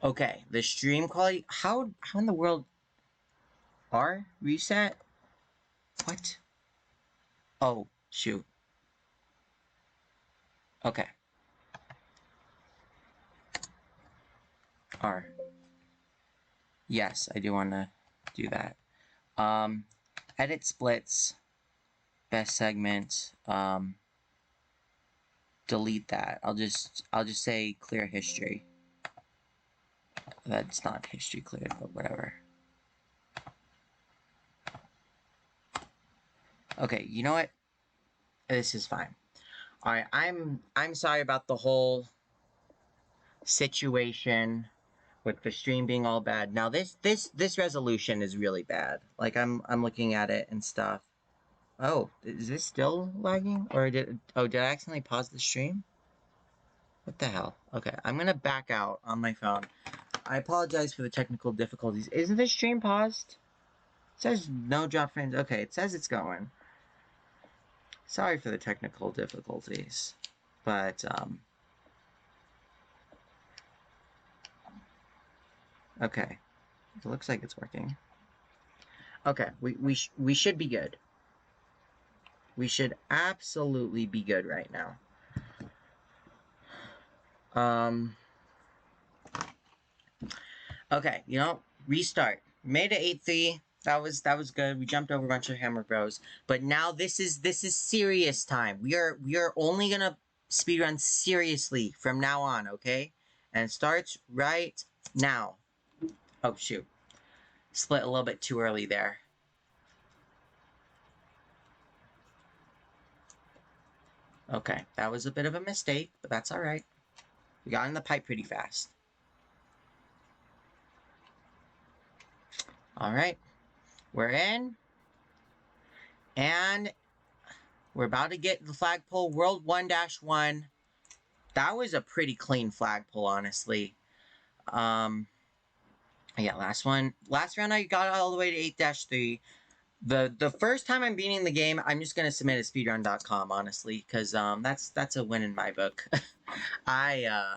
Okay, the stream quality. How in the world? Reset? What? Oh, shoot. Okay. R. Yes, I do want to do that. Edit splits. Best segment. Delete that. I'll just say clear history. That's not history cleared, but whatever. Okay, you know what? This is fine. All right, I'm sorry about the whole situation with the stream being all bad. Now this resolution is really bad. Like I'm looking at it and stuff. Oh, is this still lagging? Or did I accidentally pause the stream? What the hell? Okay, I'm gonna back out on my phone. I apologize for the technical difficulties. Isn't the stream paused? It says no drop frames. Okay, it says it's going. Sorry for the technical difficulties. But, okay. It looks like it's working. Okay, we should be good. We should absolutely be good right now. Okay, you know, restart. Made it 8-3. That was good. We jumped over a bunch of Hammer Bros. But now this is serious time. We are only gonna speedrun seriously from now on, okay? And it starts right now. Oh shoot. Split a little bit too early there. Okay, that was a bit of a mistake, but that's alright. We got in the pipe pretty fast. Alright. We're in. And we're about to get the flagpole World 1-1. That was a pretty clean flagpole, honestly. Yeah, last round I got all the way to 8-3. The first time I'm beating the game, I'm just gonna submit at speedrun.com, honestly, because that's a win in my book. I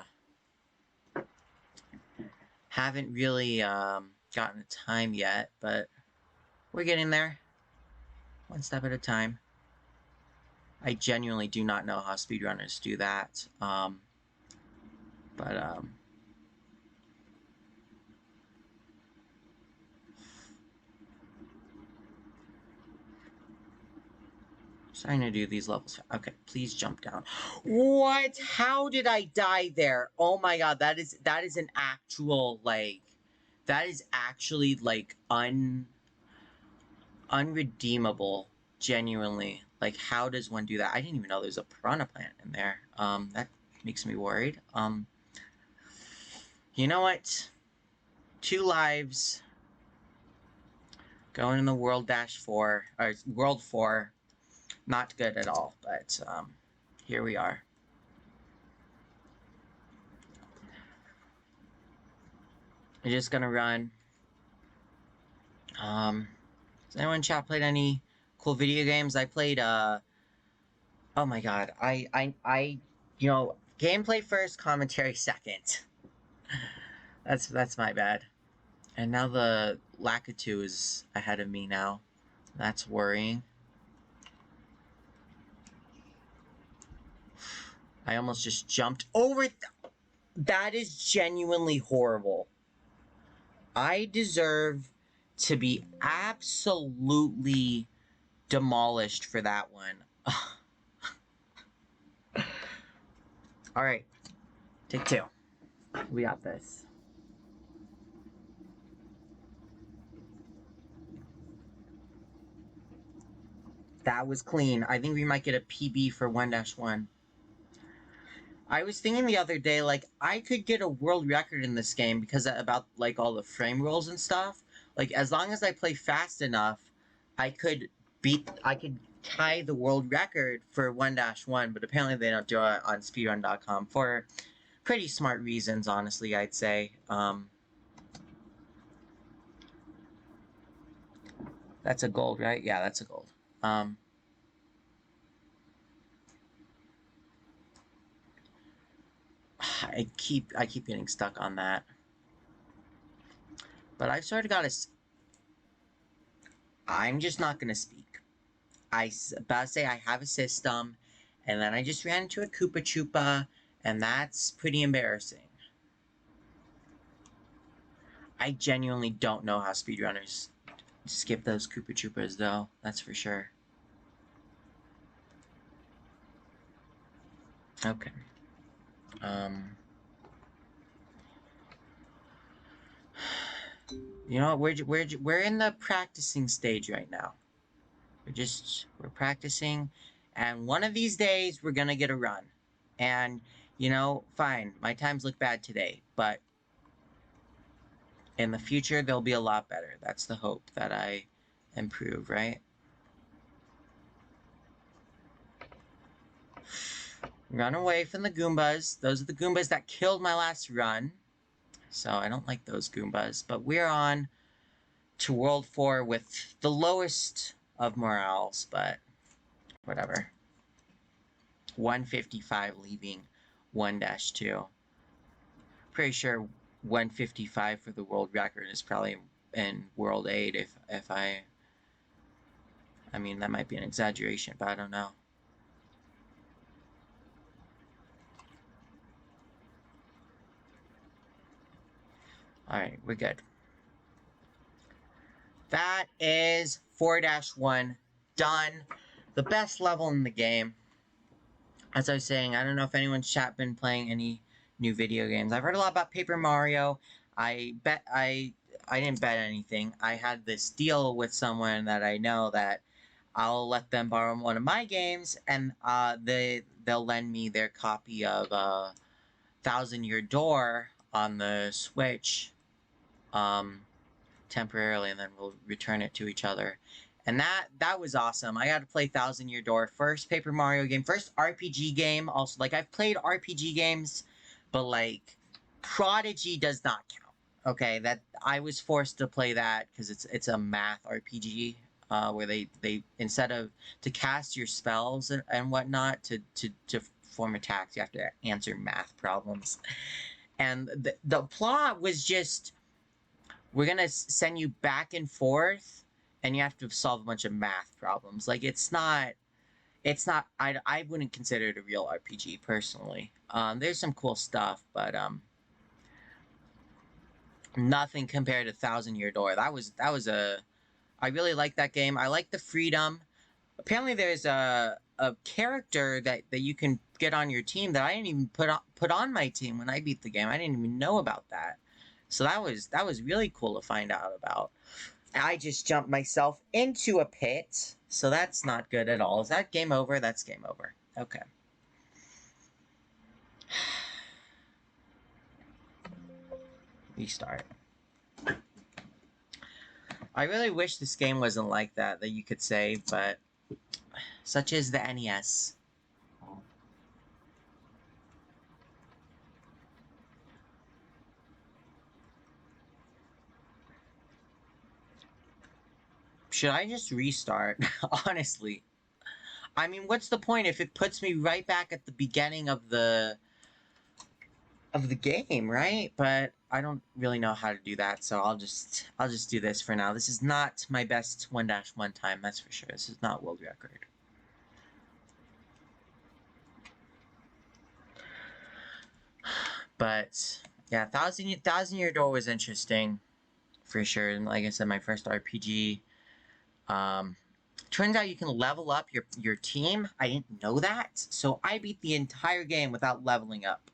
haven't really gotten a time yet, but we're getting there. One step at a time. I genuinely do not know how speedrunners do that. Trying to do these levels. Okay, please jump down. What? How did I die there? Oh my god, that is an actual, like, that is actually, like, unredeemable. Genuinely. Like, how does one do that? I didn't even know there's a piranha plant in there. That makes me worried. You know what? 2 lives. Going in the World-4, or World 4. Not good at all, but, here we are. I'm just gonna run. Has anyone in chat played any cool video games? I played, oh my god, you know, gameplay first, commentary second. That's my bad. And now the Lakitu is ahead of me now. That's worrying. I almost just jumped over. That is genuinely horrible. I deserve to be absolutely demolished for that one. Alright. Take 2. We got this. That was clean. I think we might get a PB for 1-1. I was thinking the other day, like, I could get a world record in this game because about, like, all the frame rolls and stuff. Like, as long as I play fast enough, I could tie the world record for 1-1, but apparently they don't do it on speedrun.com for pretty smart reasons, honestly, I'd say. That's a gold, right? Yeah, that's a gold. I keep getting stuck on that. But I've sort of got to... I'm just not going to speak. I about to say I have a system, and then I just ran into a Koopa Troopa, and that's pretty embarrassing. I genuinely don't know how speedrunners skip those Koopa Troopas, though. That's for sure. Okay. You know, we're in the practicing stage right now. We're practicing, and one of these days we're gonna get a run. And, you know, fine, my times look bad today, but in the future they'll be a lot better. That's the hope, that I improve, right? Run away from the Goombas. Those are the Goombas that killed my last run. So I don't like those Goombas. But we're on to World 4 with the lowest of morales, but whatever. 155 leaving 1-2. Pretty sure 155 for the world record is probably in World 8 if I mean, that might be an exaggeration, but I don't know. Alright, we're good. That is 4-1 done. The best level in the game. As I was saying, I don't know if anyone's chat been playing any new video games. I've heard a lot about Paper Mario. I didn't bet anything. I had this deal with someone that I know that I'll let them borrow one of my games, and they'll lend me their copy of Thousand Year Door on the Switch. Temporarily, and then we'll return it to each other. And that was awesome. I got to play Thousand Year Door, first Paper Mario game, first RPG game. Also, like, I've played RPG games, but like Prodigy does not count. Okay, that I was forced to play that because it's a math RPG where they instead of to cast your spells and whatnot to form attacks, you have to answer math problems. And the plot was just, we're gonna send you back and forth, and you have to solve a bunch of math problems. Like, it's not. I wouldn't consider it a real RPG personally. There's some cool stuff, but nothing compared to Thousand Year Door. That was a. I really like that game. I like the freedom. Apparently, there's a character that you can get on your team that I didn't even put on my team when I beat the game. I didn't even know about that. So that was really cool to find out about. I just jumped myself into a pit, so that's not good at all. Is that game over? That's game over. Okay. Restart. I really wish this game wasn't like that you could save, but such is the NES. Should I just restart? Honestly. I mean, what's the point if it puts me right back at the beginning of the game, right? But I don't really know how to do that, so I'll just do this for now. This is not my best 1-1 time, that's for sure. This is not world record. But yeah, Thousand Year Door was interesting for sure. And like I said, my first RPG. Turns out you can level up your team. I didn't know that, so I beat the entire game without leveling up.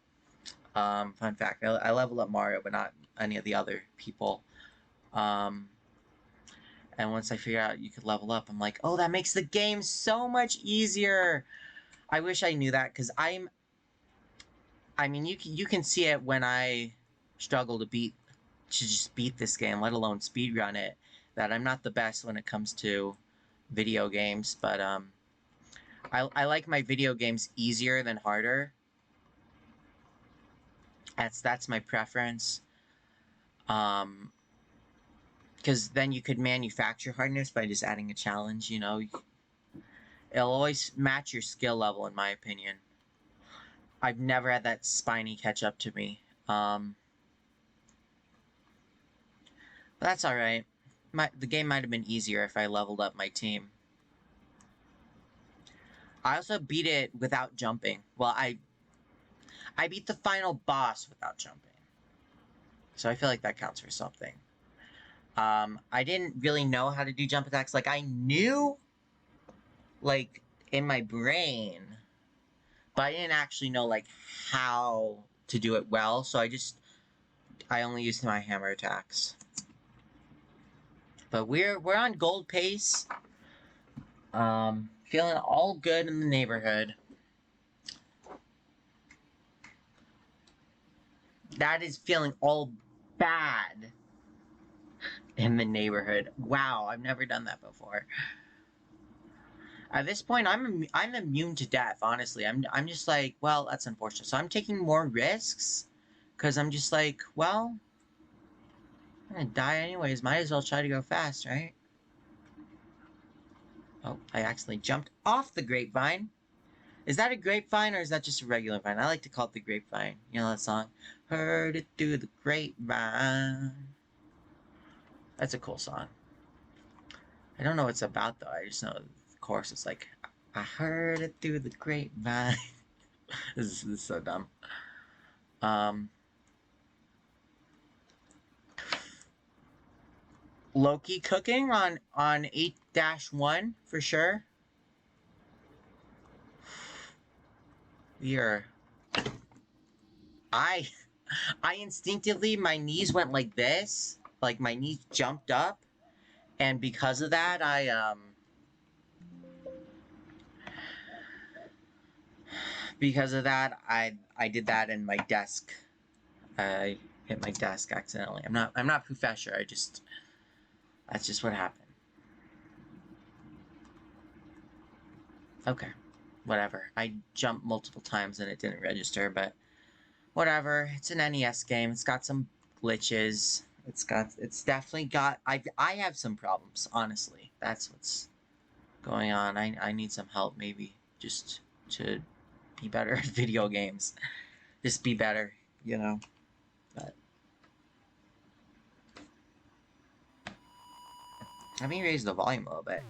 Fun fact: I leveled up Mario, but not any of the other people. And once I figured out you could level up, I'm like, oh, that makes the game so much easier. I wish I knew that, because I mean, you can see it when I struggle to just beat this game, let alone speedrun it, that I'm not the best when it comes to video games, but I like my video games easier than harder. That's my preference. Because then you could manufacture hardness by just adding a challenge, you know. It'll always match your skill level, in my opinion. I've never had that Spiny catch up to me. But that's alright. The game might have been easier if I leveled up my team. I also beat it without jumping. Well, I beat the final boss without jumping. So I feel like that counts for something. I didn't really know how to do jump attacks. Like, I knew, like, in my brain, but I didn't actually know, like, how to do it well. So I only used my hammer attacks. But we're on gold pace. Feeling all good in the neighborhood. That is feeling all bad in the neighborhood. Wow, I've never done that before. At this point, I'm immune to death. Honestly, I'm just like, well, that's unfortunate. So I'm taking more risks because I'm just like, well, I'm gonna die anyways. Might as well try to go fast, right? Oh, I accidentally jumped off the grapevine. Is that a grapevine or is that just a regular vine? I like to call it the grapevine. You know that song? Heard it through the grapevine. That's a cool song. I don't know what it's about though. I just know the chorus is like, I heard it through the grapevine. This is so dumb. Loki cooking on 8-1 for sure. We are. I instinctively, my knees went like this. Like my knees jumped up. And because of that, I did that in my desk. I hit my desk accidentally. I'm not Professor. That's just what happened. Okay, whatever. I jumped multiple times and it didn't register, but whatever. It's an NES game. It's got some glitches. It's definitely got. I have some problems. Honestly, that's what's going on. I need some help, maybe, just to be better at video games. Just be better, you know. But let me raise the volume a little bit.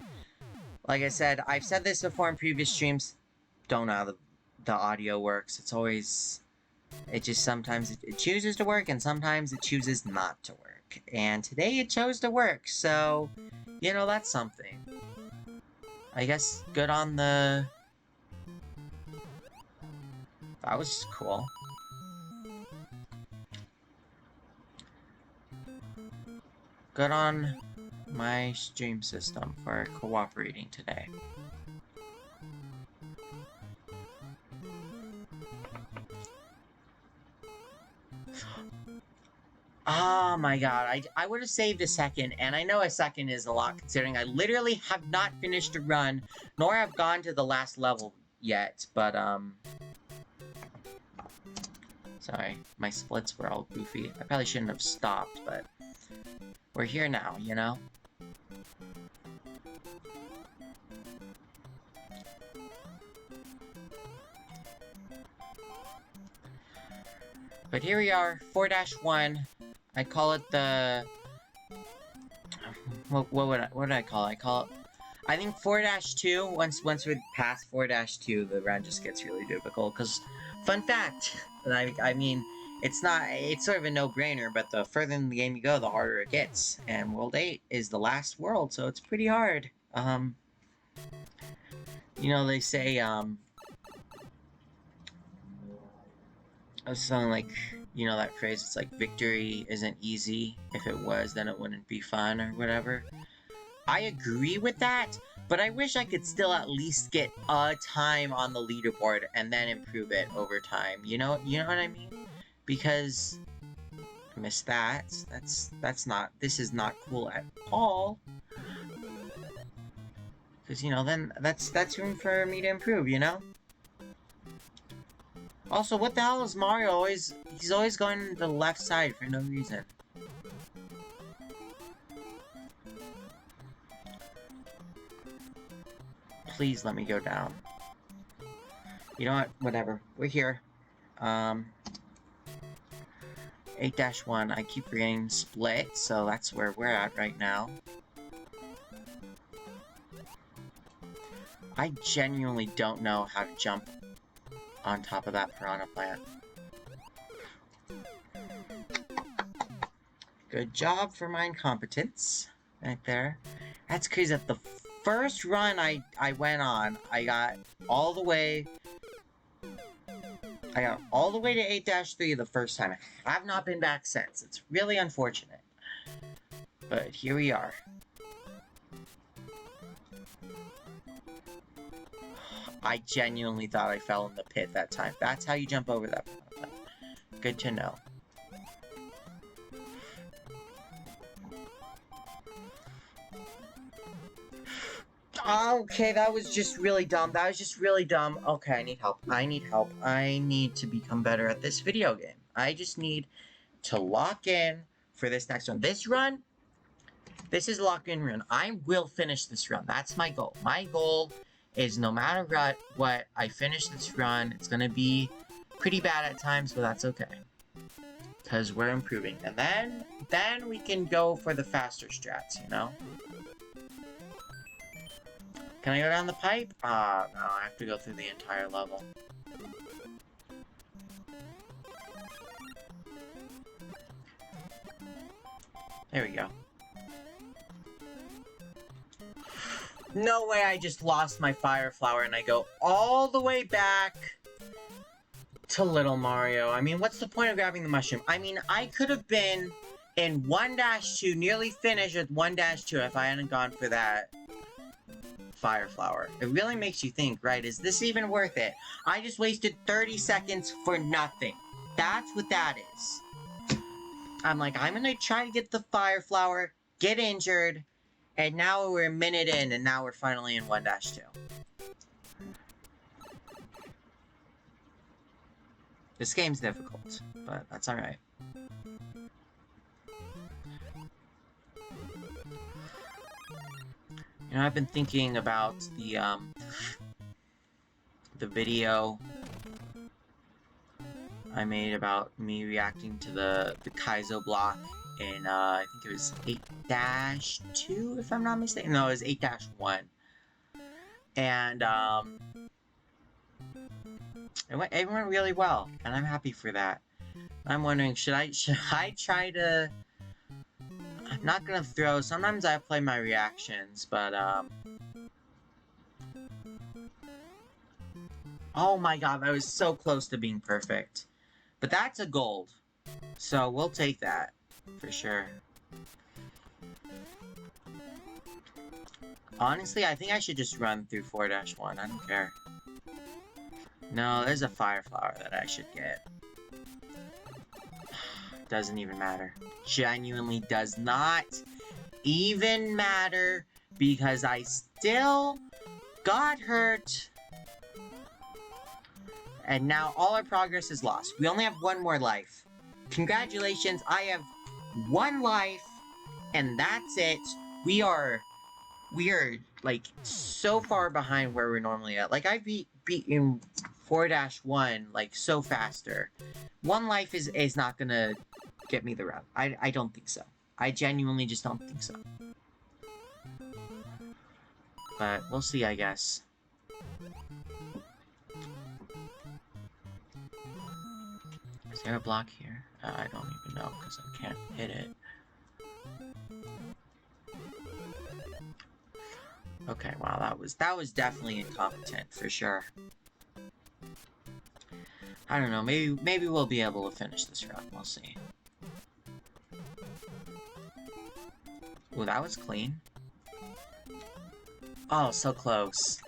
Like I said, I've said this before in previous streams. Don't know how the audio works. It's always... It just sometimes it chooses to work and sometimes it chooses not to work. And today it chose to work, so... You know, that's something. I guess good on the... That was cool. Good on my stream system for cooperating today. Oh my god, I would have saved a second, and I know a second is a lot considering I literally have not finished a run, nor have gone to the last level yet, but, sorry, my splits were all goofy. I probably shouldn't have stopped, but we're here now, you know? But here we are, 4-1. I call it the... What would I call it? I think 4-2, once we're past 4-2, the run just gets really difficult, because, fun fact, I mean, it's sort of a no-brainer, but the further in the game you go, the harder it gets, and World 8 is the last world, so it's pretty hard. You know, they say, something like, you know that phrase, it's like, victory isn't easy. If it was, then it wouldn't be fun, or whatever. I agree with that, but I wish I could still at least get a time on the leaderboard and then improve it over time. You know what I mean? Because I miss that. This is not cool at all. Because, you know, then that's room for me to improve, you know? Also, what the hell is Mario always... He's always going to the left side for no reason. Please let me go down. You know what? Whatever. We're here. 8-1, I keep forgetting split, so that's where we're at right now. I genuinely don't know how to jump on top of that piranha plant. Good job for my incompetence, right there. That's crazy that the first run I went on, I got all the way to 8-3 the first time. I have not been back since. It's really unfortunate. But here we are. I genuinely thought I fell in the pit that time. That's how you jump over that. Good to know. Okay, that was just really dumb. Okay, I need help. I need to become better at this video game. I just need to lock in for this next run. This is a lock-in run. I will finish this run. That's my goal. My goal is no matter what, I finish this run. It's gonna be pretty bad at times, but that's okay. Because we're improving. And then we can go for the faster strats, you know? Can I go down the pipe? No, I have to go through the entire level. There we go. No way I just lost my fire flower and I go all the way back to Little Mario. I mean, what's the point of grabbing the mushroom? I mean, I could have been in 1-2, nearly finished with 1-2 if I hadn't gone for that fire flower. It really makes you think, right? Is this even worth it? I just wasted 30 seconds for nothing. That's what that is. I'm like, I'm gonna try to get the fire flower, get injured, and now we're a minute in, and now we're finally in 1-2. This game's difficult, but that's alright. You know, I've been thinking about the video I made about me reacting to the Kaizo block in, I think it was 8-2, if I'm not mistaken. No, it was 8-1. And, it went really well, and I'm happy for that. I'm wondering, should I try to... I'm not gonna throw... Sometimes I play my reactions, but, oh my god, that was so close to being perfect. But that's a gold. So, we'll take that. For sure. Honestly, I think I should just run through 4-1. I don't care. No, there's a fire flower that I should get. Doesn't even matter. Genuinely does not even matter because I still got hurt. And now all our progress is lost. We only have one more life. Congratulations, I have one life, and that's it. We are like so far behind where we're normally at. Like I beat in 4-1 like so faster. One life is not gonna get me the run. I don't think so. I genuinely just don't think so. But we'll see, I guess. Is there a block here? I don't even know because I can't hit it. Okay, wow, that was definitely incompetent for sure. I don't know, maybe we'll be able to finish this run. We'll see. Ooh, that was clean. Oh, so close.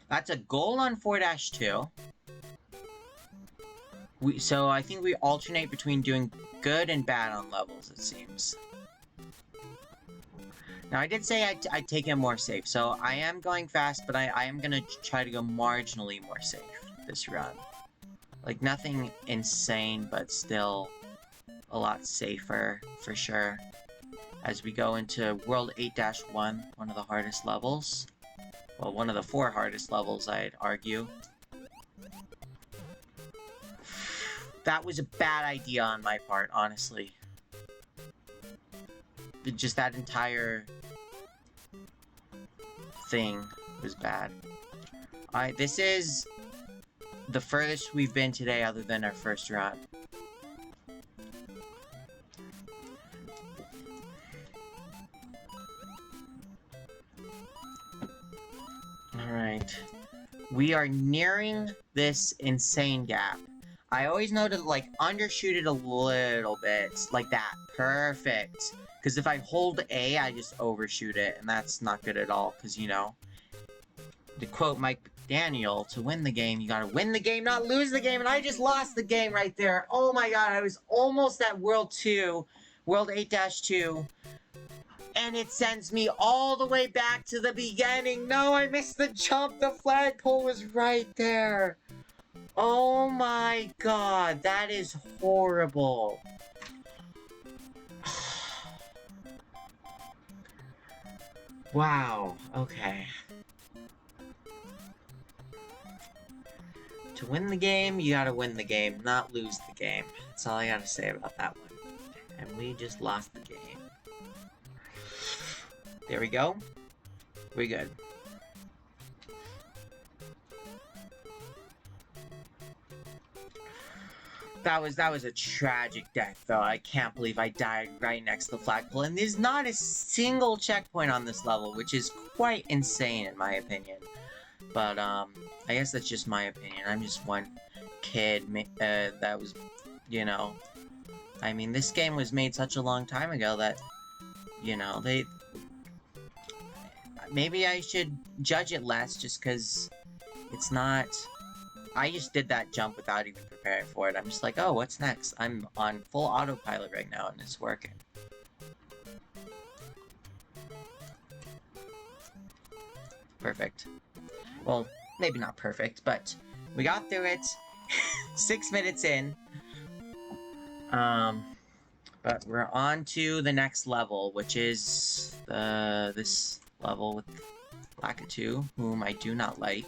That's a goal on 4-2. So I think we alternate between doing good and bad on levels, it seems. Now, I did say I'd take it more safe, so I am going fast, but I am gonna try to go marginally more safe this run. Like, nothing insane, but still a lot safer, for sure. As we go into World 8-1, one of the hardest levels. Well, one of the 4 hardest levels, I'd argue. That was a bad idea on my part, honestly. Just that entire thing was bad. Alright, this is the furthest we've been today other than our first run. Alright. We are nearing this insane gap. I always know to, like, undershoot it a little bit. Like that. Perfect. Because if I hold A, I just overshoot it. And that's not good at all. Because, you know, to quote Mike Daniel, to win the game, you gotta win the game, not lose the game. And I just lost the game right there. Oh my god, I was almost at World 2. World 8-2. And it sends me all the way back to the beginning. No, I missed the jump. The flagpole was right there. Oh my god, that is horrible. Wow, okay. To win the game, you gotta win the game, not lose the game. That's all I gotta say about that one. And we just lost the game. There we go. We're good. That was a tragic death, though. I can't believe I died right next to the flagpole. And there's not a single checkpoint on this level, which is quite insane in my opinion. But, I guess that's just my opinion. I'm just one kid that was, you know... I mean, this game was made such a long time ago that, you know, maybe I should judge it less just because it's not... I just did that jump without even preparing for it. I'm just like, oh, what's next? I'm on full autopilot right now and it's working. Perfect. Well, maybe not perfect, but we got through it. 6 minutes in. But we're on to the next level, which is this level with Lakitu, whom I do not like.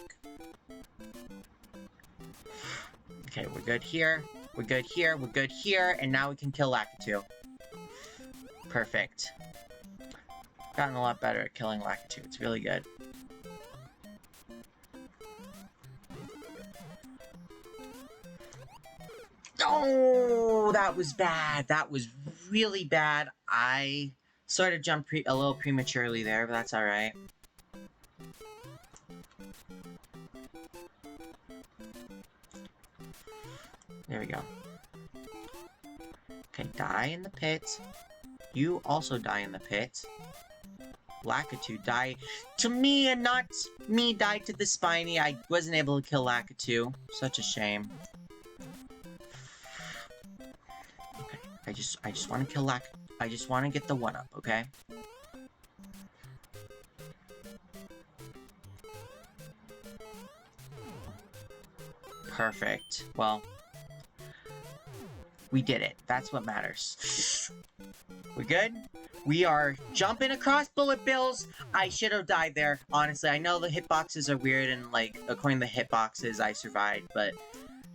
Okay, we're good here. We're good here. We're good here. And now we can kill Lakitu. Perfect. Gotten a lot better at killing Lakitu. It's really good. Oh, that was bad. That was really bad. I sort of jumped a little prematurely there, but that's alright. There we go. Okay, die in the pit. You also die in the pit. Lakitu die to me and not me die to the spiny. I wasn't able to kill Lakitu. Such a shame. Okay, I just want to kill Lakitu. I just want to get the 1-up, okay? Perfect. Well, we did it. That's what matters. We're good? We are jumping across bullet bills. I should have died there. Honestly, I know the hitboxes are weird and, like, according to the hitboxes, I survived, but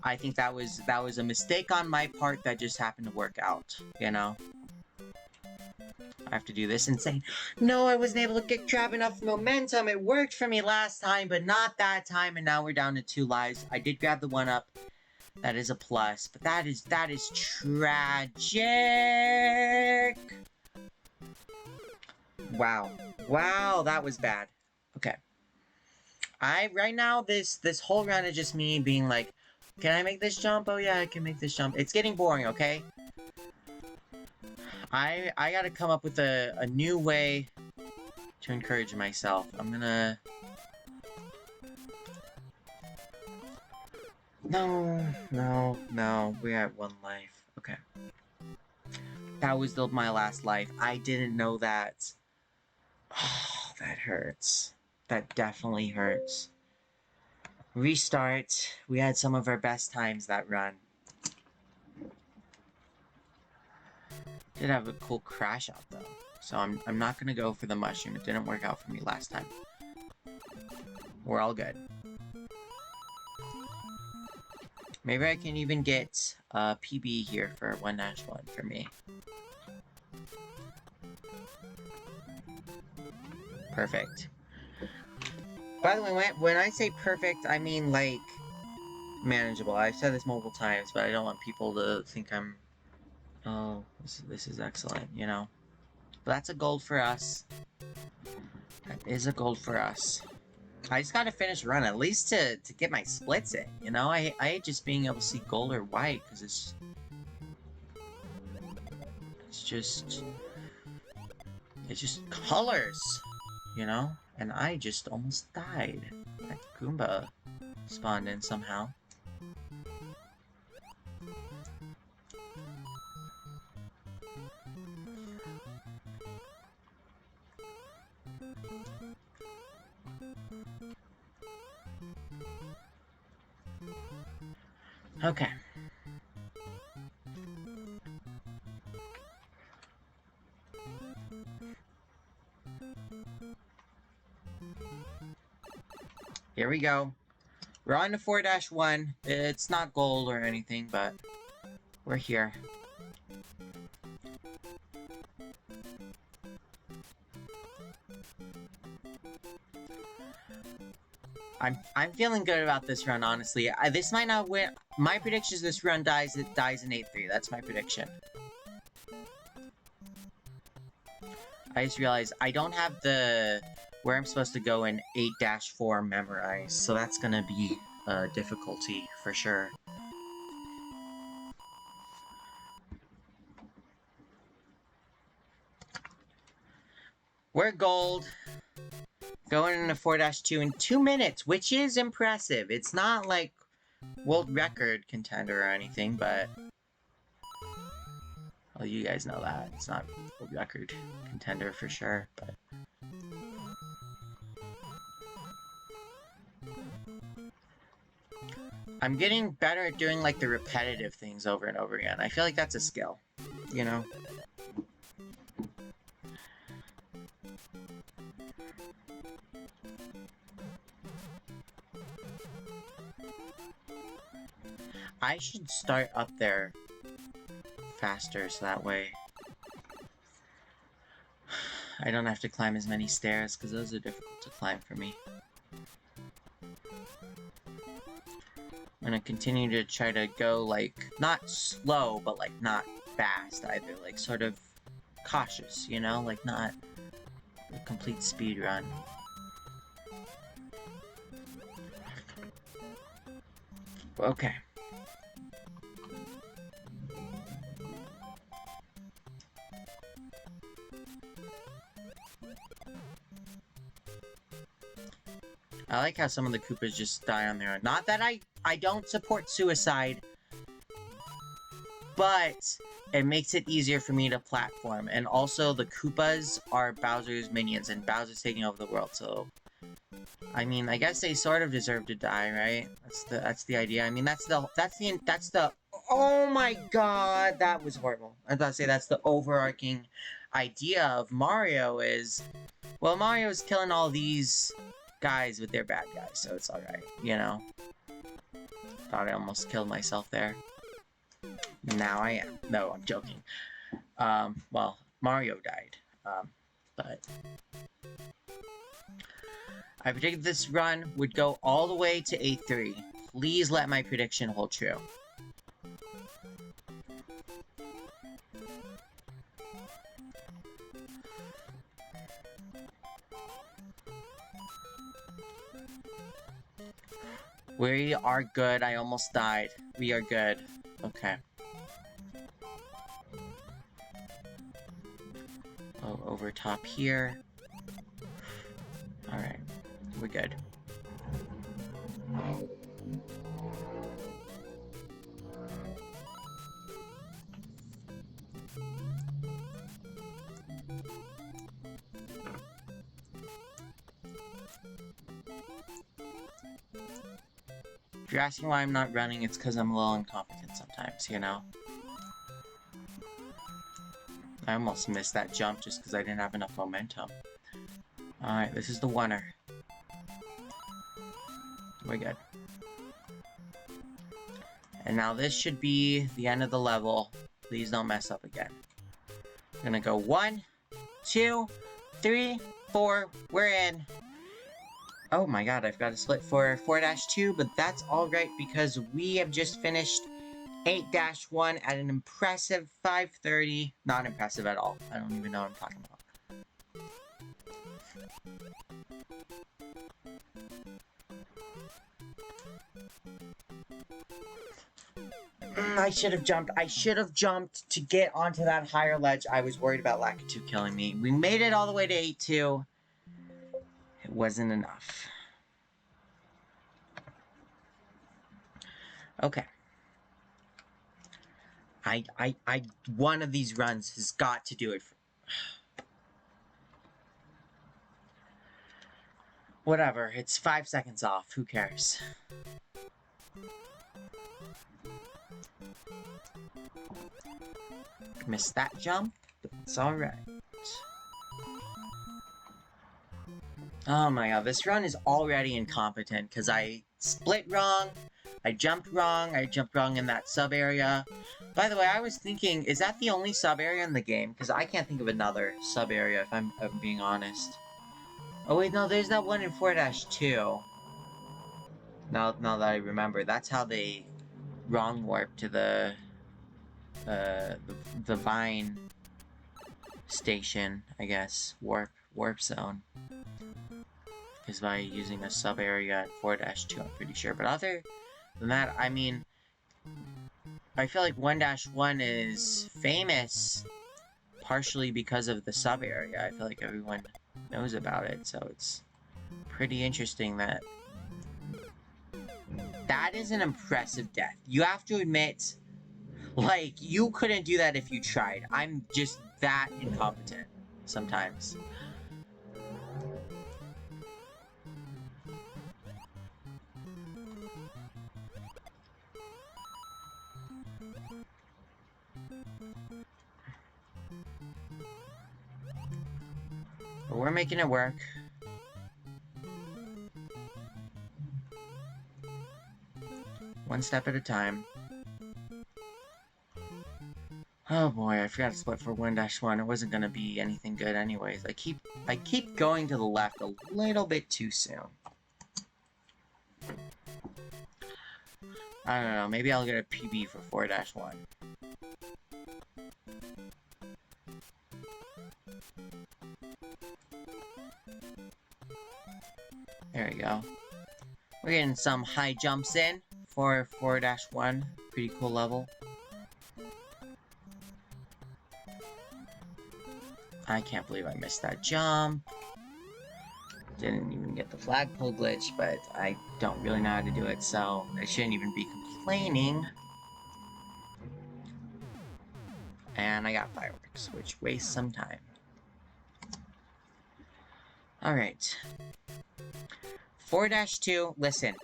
I think that was a mistake on my part that just happened to work out, you know? I have to do this and say, no, I wasn't able to grab enough momentum. It worked for me last time, but not that time, and now we're down to 2 lives. I did grab the 1-up. That is a plus, but that is tragic. Wow. Wow, that was bad. Okay. Right now, this whole run is just me being like, can I make this jump? Oh yeah, I can make this jump. It's getting boring, okay? I gotta come up with a new way to encourage myself. I'm gonna... No. We're at 1 life. Okay. That was my last life. I didn't know that. Oh, that hurts. That definitely hurts. Restart. We had some of our best times that run. Did have a cool crash out though. So I'm not gonna go for the mushroom. It didn't work out for me last time. We're all good. Maybe I can even get PB here for 1-1 for me. Perfect. By the way, when I say perfect, I mean, like, manageable. I've said this multiple times, but I don't want people to think I'm... Oh, this is excellent, you know? But that's a gold for us. That is a gold for us. I just gotta finish a run, at least to get my splits in, you know? I hate just being able to see gold or white, because it's just colors, you know? And I just almost died. That Goomba spawned in somehow. Okay. Here we go. We're on to 4-1. It's not gold or anything, but we're here. I'm feeling good about this run, honestly. This might not win. My prediction is this run dies in 8-3. That's my prediction. I just realized I don't have the where I'm supposed to go in 8-4 memorized, so that's gonna be a difficulty for sure. We're gold. Going into 4-2 in 2 minutes, which is impressive. It's not like world record contender or anything, but... Well, you guys know that. It's not world record contender for sure, but... I'm getting better at doing, like, the repetitive things over and over again. I feel like that's a skill, you know? I should start up there faster, so that way I don't have to climb as many stairs, because those are difficult to climb for me. I'm gonna continue to try to go, like, not slow, but, like, not fast either. Like, sort of cautious, you know? Like, not a complete speed run. Okay. I like how some of the Koopas just die on their own. Not that I don't support suicide, but it makes it easier for me to platform. And also, the Koopas are Bowser's minions, and Bowser's taking over the world, so... I mean, I guess they sort of deserve to die, right? That's the idea. I mean, that's the... Oh my god, that was horrible. I thought to say that's the overarching idea of Mario is... Well, Mario's killing all these guys with their bad guys, so it's alright, you know? Thought I almost killed myself there. Now I am. No, I'm joking. Well, Mario died. But... I predicted this run would go all the way to 8-3. Please let my prediction hold true. We are good. I almost died. We are good. Okay. Oh, over top here. Alright. We're good. If you're asking why I'm not running, it's because I'm a little incompetent sometimes, you know? I almost missed that jump just because I didn't have enough momentum. Alright, this is the winner. We're good. And now this should be the end of the level. Please don't mess up again. I'm gonna go 1, 2, 3, 4. We're in. Oh my god, I've got a split for 4-2, but that's alright because we have just finished 8-1 at an impressive 5:30. Not impressive at all. I don't even know what I'm talking about. I should have jumped. I should have jumped to get onto that higher ledge. I was worried about Lakitu killing me. We made it all the way to 8-2. It wasn't enough. Okay. One of these runs has got to do it. Whatever, it's 5 seconds off. Who cares? Missed that jump, but it's alright. Oh my god, this run is already incompetent because I split wrong, I jumped wrong in that sub area. By the way, I was thinking, is that the only sub area in the game? Because I can't think of another sub area if I'm being honest. Oh wait, no, there's that one in 4-2. Now that I remember, that's how they wrong warp to the Vine station, I guess. Warp zone. Is by using a sub area at 4-2, I'm pretty sure. But other than that, I mean, I feel like 1-1 is famous partially because of the sub area. I feel like everyone knows about it, so it's pretty interesting that is an impressive death. You have to admit, like, you couldn't do that if you tried. I'm just that incompetent sometimes. But we're making it work. One step at a time. Oh boy, I forgot to split for 1-1. It wasn't gonna be anything good anyways. I keep going to the left a little bit too soon. I don't know, maybe I'll get a PB for 4-1. There we go. We're getting some high jumps in for 4-1. Pretty cool level. I can't believe I missed that jump. Didn't even get the flagpole glitch, but I don't really know how to do it, so I shouldn't even be complaining. And I got fireworks, which wastes some time. Alright. 4-2, listen.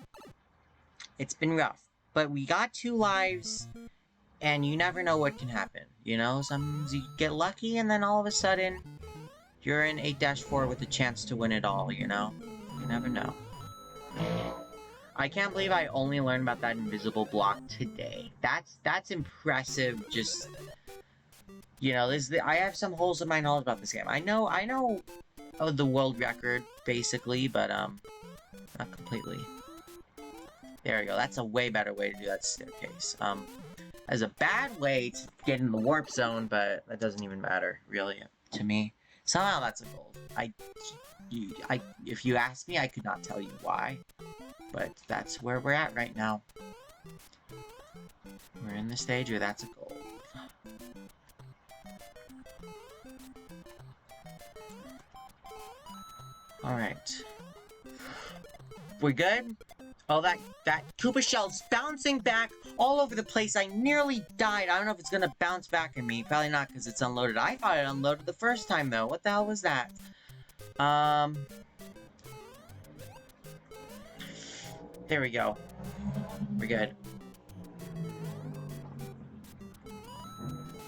It's been rough, but we got 2 lives, and you never know what can happen. You know, sometimes you get lucky, and then all of a sudden, you're in 8-4 with a chance to win it all, you know? You never know. I can't believe I only learned about that invisible block today. That's impressive, just... You know, I have some holes in my knowledge about this game. I know of the world record, basically, but, not completely. There we go, that's a way better way to do that staircase. As a bad way to get in the warp zone, but that doesn't even matter, really, to me. Somehow that's a gold. If you ask me, I could not tell you why. But that's where we're at right now. We're in the stage where that's a gold. Alright. We're good? Oh, that Koopa shell's bouncing back all over the place. I nearly died. I don't know if it's gonna bounce back at me. Probably not, because it's unloaded. I thought it unloaded the first time, though. What the hell was that? There we go. We're good.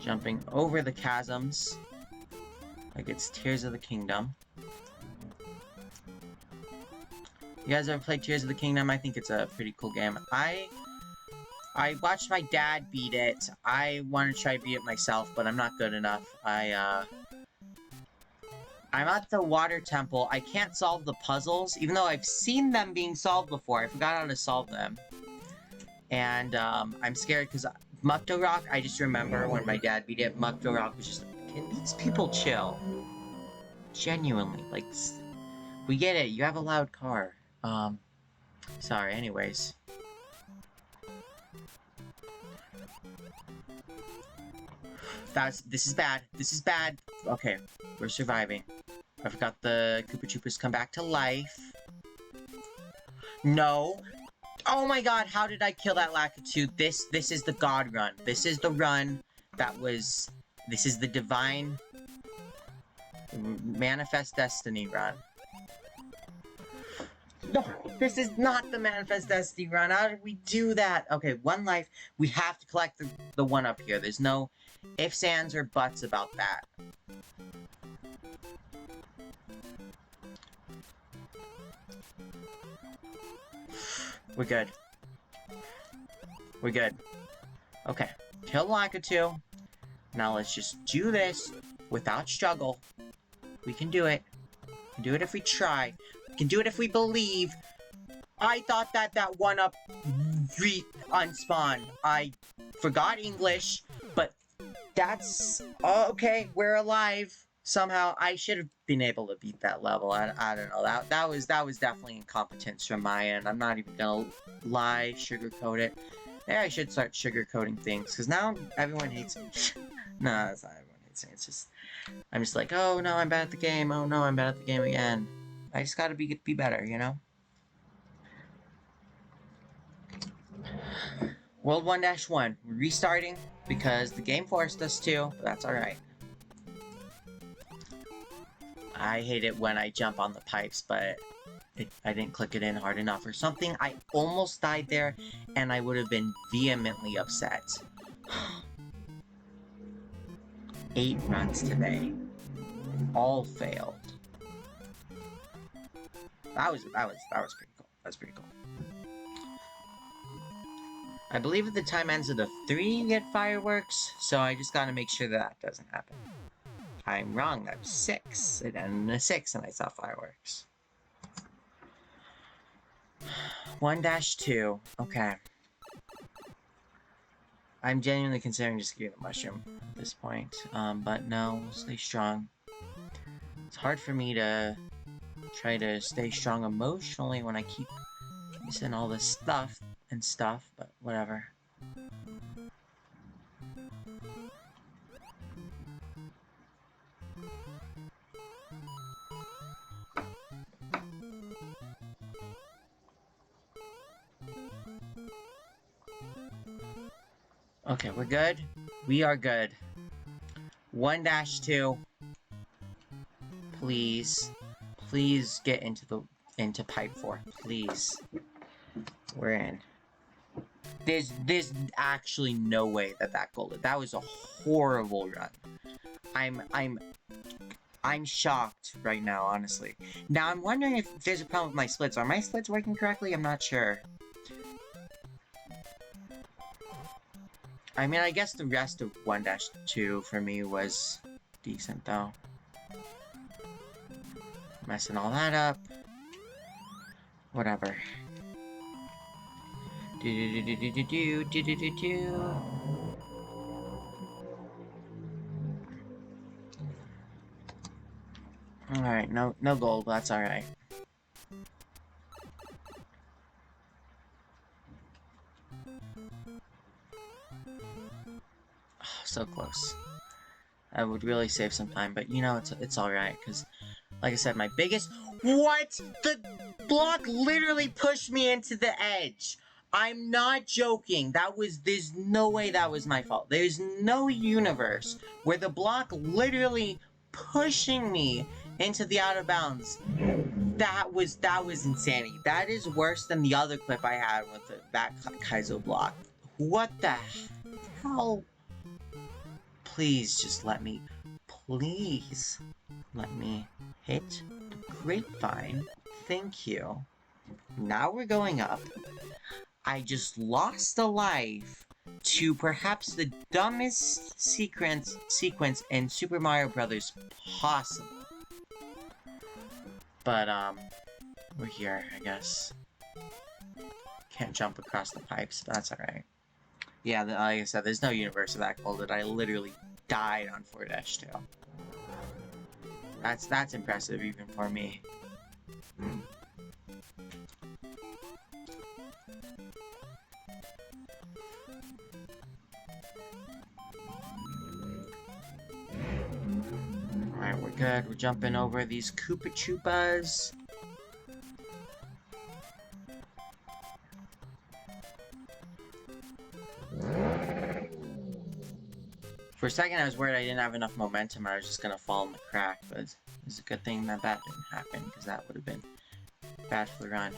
Jumping over the chasms. Like it's Tears of the Kingdom. You guys ever played Tears of the Kingdom? I think it's a pretty cool game. I I watched my dad beat it. I want to try to beat it myself, but I'm not good enough. I'm at the water temple. I can't solve the puzzles, even though I've seen them being solved before. I forgot how to solve them. And, I'm scared because Mukto Rock, I just remember when my dad beat it, Mukto Rock was just like, can these people chill? Genuinely, like, we get it, you have a loud car. Sorry, anyways. This is bad. This is bad. Okay, we're surviving. I forgot the Koopa Troopas come back to life. No. Oh my god, how did I kill that Lakitu? This is the God run. This is the run that was... This is the divine... Manifest Destiny run. No, this is not the Manifest Destiny run. How did we do that? Okay, 1 life. We have to collect the one up here. There's no ifs, ands, or buts about that. We're good. We're good. Okay. Kill Lakitu. Now let's just do this without struggle. We can do it. We can do it if we try. We can do it if we believe. I thought that 1-up unspawned. I forgot English, but that's... okay, we're alive. Somehow, I should have been able to beat that level. I don't know. That was definitely incompetence from my end. I'm not even gonna lie, sugarcoat it. Maybe I should start sugarcoating things, because now everyone hates me. No, it's not everyone hates me. It's just... I'm just like, oh no, I'm bad at the game. Oh no, I'm bad at the game again. I just gotta be better, you know? World 1-1. We're restarting because the game forced us to, but that's alright. I hate it when I jump on the pipes, but I didn't click it in hard enough or something. I almost died there, and I would have been vehemently upset. 8 runs today. All failed. That was pretty cool. That's pretty cool. I believe if the time ends at a 3, you get fireworks, so I just gotta make sure that doesn't happen. I'm wrong, that was 6. It ended in a 6 and I saw fireworks. 1-2. Okay. I'm genuinely considering just getting the mushroom at this point. But no, we'll stay strong. It's hard for me to try to stay strong emotionally when I keep missing all this stuff, but whatever. Okay, we're good. We are good. 1-2. Please. Please get into pipe 4. Please. We're in. There's actually no way that goal. That was a horrible run. I'm shocked right now, honestly. Now I'm wondering if there's a problem with my splits. Are my splits working correctly? I'm not sure. I mean, I guess the rest of 1-2 for me was decent, though. Messing all that up. Whatever. Alright, no gold, but that's alright. Oh, so close. I would really save some time, but you know, it's alright, because, like I said, my biggest... What? The block literally pushed me into the edge! I'm not joking. There's no way that was my fault. There's no universe where the block literally pushing me into the out of bounds. That was insanity. That is worse than the other clip I had with that Kaizo block. What the hell? Please just let me hit the grapevine. Thank you. Now we're going up. I just lost a life to perhaps the dumbest sequence in Super Mario Brothers possible. But, we're here, I guess. Can't jump across the pipes, but that's alright. Yeah, like I said, there's no universe of that cold that I literally died on 4-2. That's impressive even for me. Alright, we're good. We're jumping over these Koopa Troopas. For a second, I was worried I didn't have enough momentum or I was just gonna fall in the crack, but it's a good thing that that didn't happen, because that would have been bad for the run.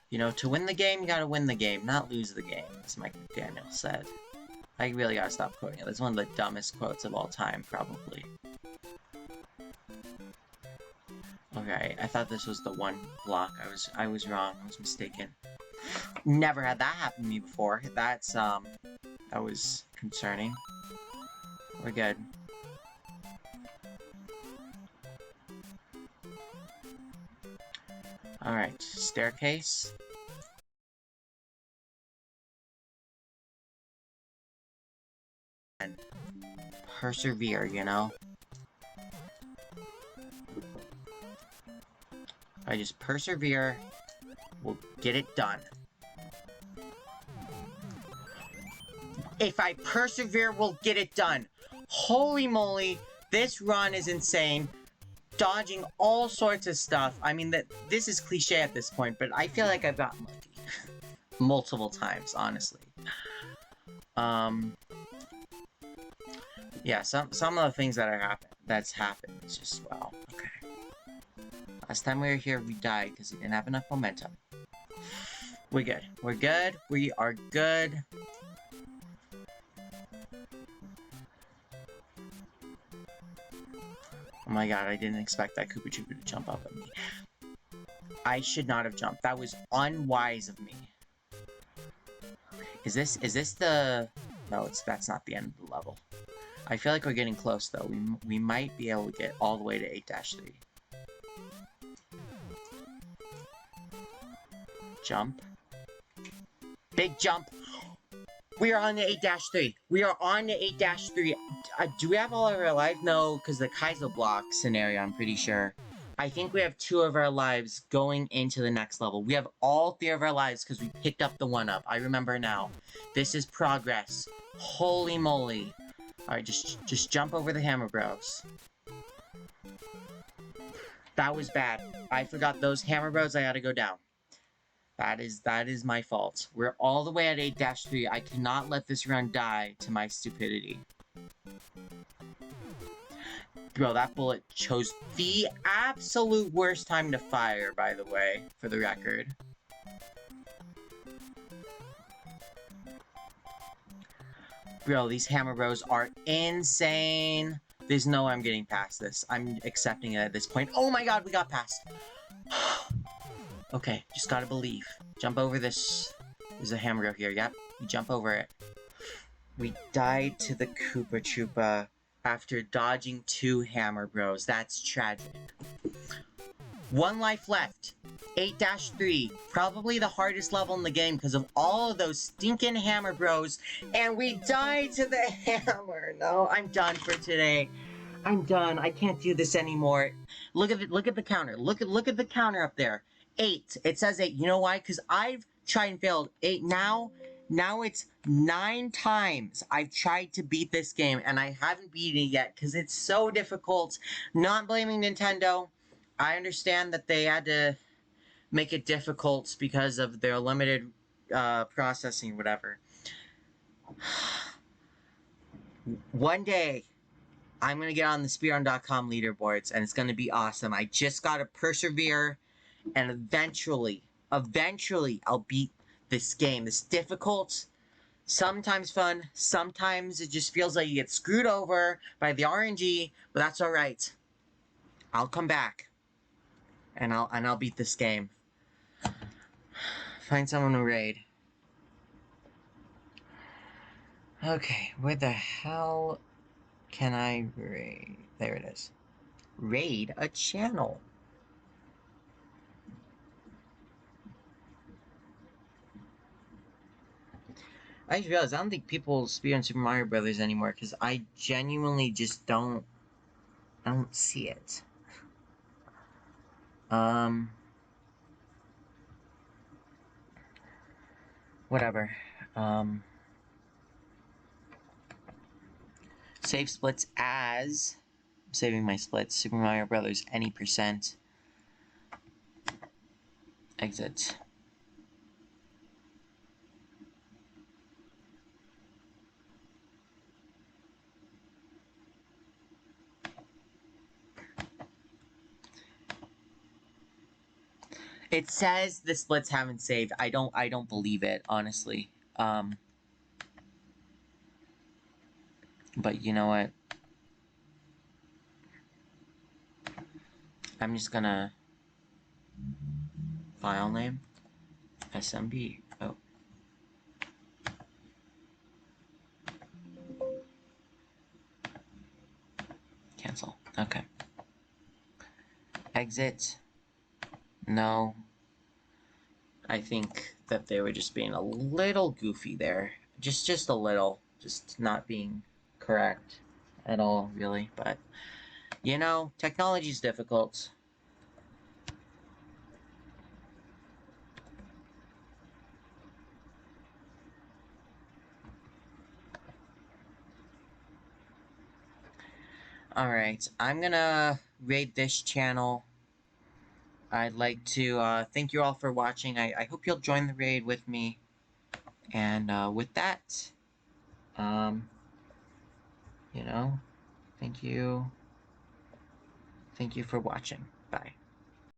You know, to win the game, you gotta win the game, not lose the game, as Mike McDaniel said. I really gotta stop quoting it. That's one of the dumbest quotes of all time, probably. Okay, I thought this was the one block. I was wrong. I was mistaken. Never had that happen to me before. That was concerning. We're good. Alright, staircase. And persevere, you know? I just persevere, we'll get it done. If I persevere, we'll get it done. Holy moly, this run is insane. Dodging all sorts of stuff. I mean, this is cliche at this point, but I feel like I've gotten lucky. Multiple times, honestly. Yeah, some of the things that's happened is just, well, okay. Last time we were here, we died because we didn't have enough momentum. We're good. We're good. We are good. Oh my god, I didn't expect that Koopa Troopa to jump up at me. I should not have jumped. That was unwise of me. Is this the... No, that's not the end of the level. I feel like we're getting close, though. We might be able to get all the way to 8-3. Jump. Big jump. We are on the 8-3. We are on the 8-3. Do we have all of our lives? No, because the Kaizo block scenario, I'm pretty sure. I think we have 2 of our lives going into the next level. We have all 3 of our lives because we picked up the 1-up. I remember now. This is progress. Holy moly. Alright, just jump over the Hammer Bros. That was bad. I forgot those Hammer Bros. I gotta go down. That is my fault. We're all the way at 8-3. I cannot let this run die to my stupidity. Bro, that bullet chose the absolute worst time to fire, by the way, for the record. Bro, these Hammer Bros are insane. There's no way I'm getting past this. I'm accepting it at this point. Oh my god, we got past. Okay, just gotta believe. Jump over this. There's a Hammer Bro here, yep. You jump over it. We died to the Koopa Troopa after dodging 2 Hammer Bros. That's tragic. 1 life left. 8-3. Probably the hardest level in the game because of all of those stinking Hammer Bros. And we died to the hammer. No, I'm done for today. I'm done. I can't do this anymore. Look at the counter. Look at the counter up there. 8. It says 8. You know why? Because I've tried and failed 8 now. Now it's 9 times I've tried to beat this game, and I haven't beaten it yet because it's so difficult. Not blaming Nintendo. I understand that they had to make it difficult because of their limited processing or whatever. One day, I'm going to get on the Speedrun.com leaderboards, and it's going to be awesome. I just got to persevere, and eventually, I'll beat this game. It's difficult, sometimes fun, sometimes it just feels like you get screwed over by the RNG, but that's alright. I'll come back, and I'll beat this game. Find someone to raid. Okay, where the hell can I raid? There it is. Raid a channel. I just realized I don't think people speedrun Super Mario Brothers anymore because I genuinely just don't see it. Whatever. Save splits as saving my splits. Super Mario Brothers any percent. Exit. It says the splits haven't saved. I don't believe it, honestly. But you know what? I'm just gonna file name SMB. Oh. Cancel. Okay. Exit. No. I think that they were just being a little goofy there. Just a little. Just not being correct at all, really. But, you know, technology's difficult. Alright, I'm gonna raid this channel. I'd like to thank you all for watching. I hope you'll join the raid with me. And with that, you know, thank you. Thank you for watching. Bye.